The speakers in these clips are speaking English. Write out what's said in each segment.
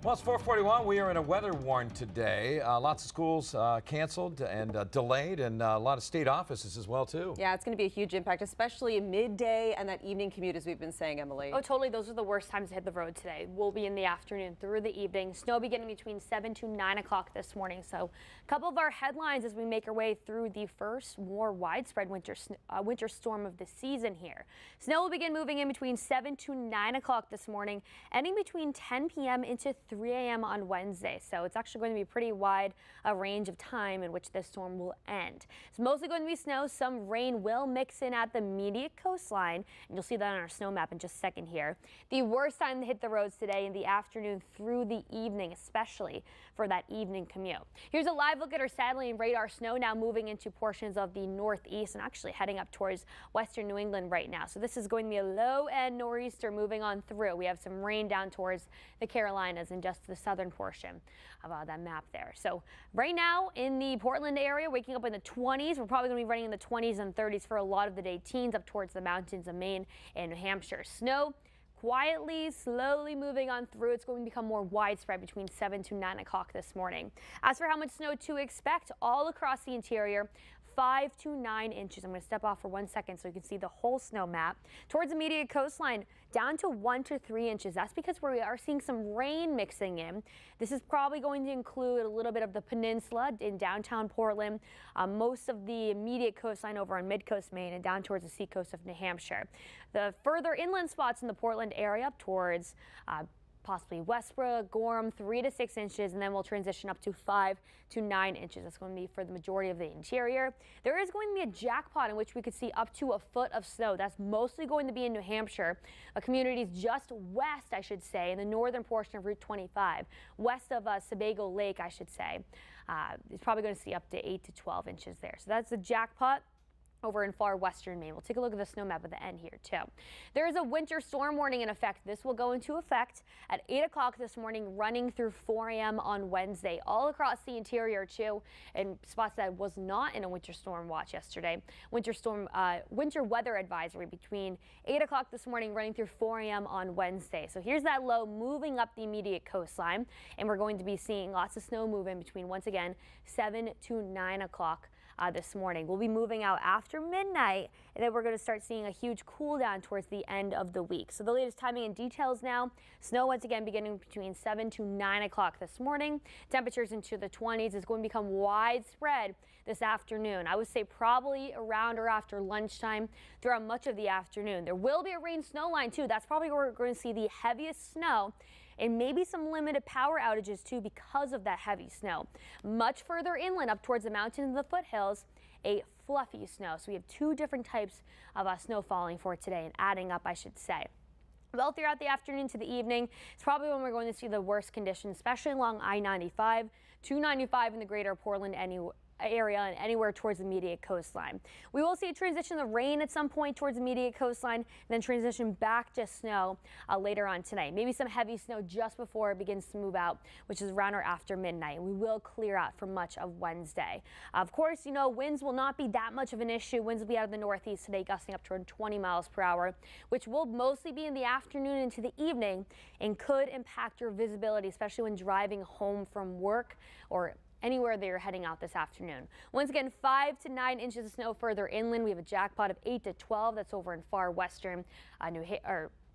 Well, it's 4:41. We are in a weather warn today. Lots of schools canceled and delayed, and a lot of state offices as well, too. Yeah, it's going to be a huge impact, especially midday and that evening commute, as we've been saying, Emily. Oh, totally. Those are the worst times to hit the road today. We'll be in the afternoon through the evening. Snow beginning between 7 to 9 o'clock this morning. So a couple of our headlines as we make our way through the first more widespread winter storm of the season here. Snow will begin moving in between 7 to 9 o'clock this morning, ending between 10 p.m. into 3 a.m. on Wednesday. So it's actually going to be pretty wide a range of time in which this storm will end. It's mostly going to be snow. Some rain will mix in at the immediate coastline, and you'll see that on our snow map in just a second here. The worst time to hit the roads today in the afternoon through the evening, especially for that evening commute. Here's a live look at our satellite and radar snow now moving into portions of the northeast and actually heading up towards western New England right now. So this is going to be a low end nor'easter moving on through. We have some rain down towards the Carolinas and just the southern portion of that map there. So right now in the Portland area, waking up in the 20s. We're probably going to be running in the 20s and 30s for a lot of the day. Teens up towards the mountains of Maine and New Hampshire. Snow quietly, slowly moving on through. It's going to become more widespread between 7 to 9 o'clock this morning. As for how much snow to expect, all across the interior, 5 to 9 inches. I'm going to step off for 1 second so you can see the whole snow map. Towards the immediate coastline, down to 1 to 3 inches. That's because we are seeing some rain mixing in. This is probably going to include a little bit of the peninsula in downtown Portland, most of the immediate coastline over on mid-coast Maine, and down towards the seacoast of New Hampshire. The further inland spots in the Portland area up towards possibly Westbrook, Gorham, 3 to 6 inches, and then we'll transition up to 5 to 9 inches. That's going to be for the majority of the interior. There is going to be a jackpot in which we could see up to a foot of snow. That's mostly going to be in New Hampshire, communities just west, I should say, in the northern portion of Route 25, west of Sebago Lake, I should say. It's probably going to see up to 8 to 12 inches there. So that's the jackpot over in far western Maine. We'll take a look at the snow map at the end here too. There is a winter storm warning in effect. This will go into effect at 8 o'clock this morning, running through 4 a.m. on Wednesday, all across the interior too, and spots that was not in a winter storm watch yesterday. Winter weather advisory between 8 o'clock this morning, running through 4 a.m. on Wednesday. So here's that low moving up the immediate coastline, and we're going to be seeing lots of snow moving between, once again, 7 to 9 o'clock this morning. We'll be moving out after midnight, and then we're going to start seeing a huge cool down towards the end of the week. So the latest timing and details now. Snow once again beginning between 7 to 9 o'clock this morning. Temperatures into the 20s is going to become widespread this afternoon. I would say probably around or after lunchtime throughout much of the afternoon. There will be a rain snow line too. That's probably where we're going to see the heaviest snow, and maybe some limited power outages too because of that heavy snow. Much further inland up towards the mountains and the foothills, a fluffy snow. So we have two different types of snow falling for today and adding up, I should say. Well, throughout the afternoon to the evening, it's probably when we're going to see the worst conditions, especially along I-95, 295 in the greater Portland area and anywhere towards the immediate coastline. We will see a transition of rain at some point towards the immediate coastline, and then transition back to snow later on tonight. Maybe some heavy snow just before it begins to move out, which is around or after midnight. We will clear out for much of Wednesday. Of course, you know, winds will not be that much of an issue. Winds will be out of the northeast today, gusting up toward 20 miles per hour, which will mostly be in the afternoon into the evening and could impact your visibility, especially when driving home from work or anywhere they're heading out this afternoon. Once again, 5 to 9 inches of snow further inland. We have a jackpot of 8 to 12. That's over in far western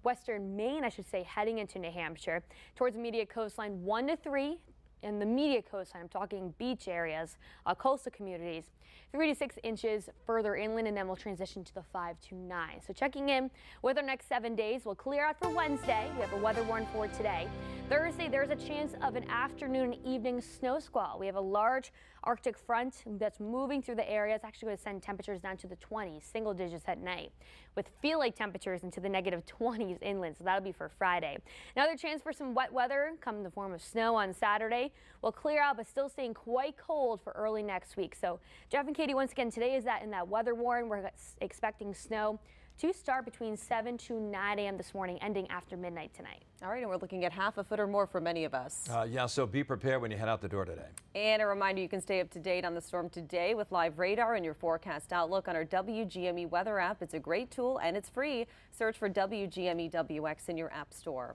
western Maine, I should say, heading into New Hampshire. Towards the immediate coastline, 1 to 3. In the immediate coastline, I'm talking beach areas, coastal communities, 3 to 6 inches further inland, and then we'll transition to the 5 to 9. So checking in with our next 7 days. We'll clear out for Wednesday. We have a weather warning for today. Thursday, there's a chance of an afternoon and evening snow squall. We have a large Arctic front that's moving through the area. It's actually going to send temperatures down to the 20s, single digits at night, with feel-like temperatures into the negative 20s inland. So that'll be for Friday. Another chance for some wet weather come in the form of snow on Saturday. We'll clear out, but still staying quite cold for early next week. So Jeff and Katie, once again, today is in that weather warning. We're expecting snow to start between 7 to 9 a.m. this morning, ending after midnight tonight. All right, and we're looking at half a foot or more for many of us. Yeah, so be prepared when you head out the door today. And a reminder, you can stay up to date on the storm today with live radar and your forecast outlook on our WGME weather app. It's a great tool and it's free. Search for WGME WX in your app store.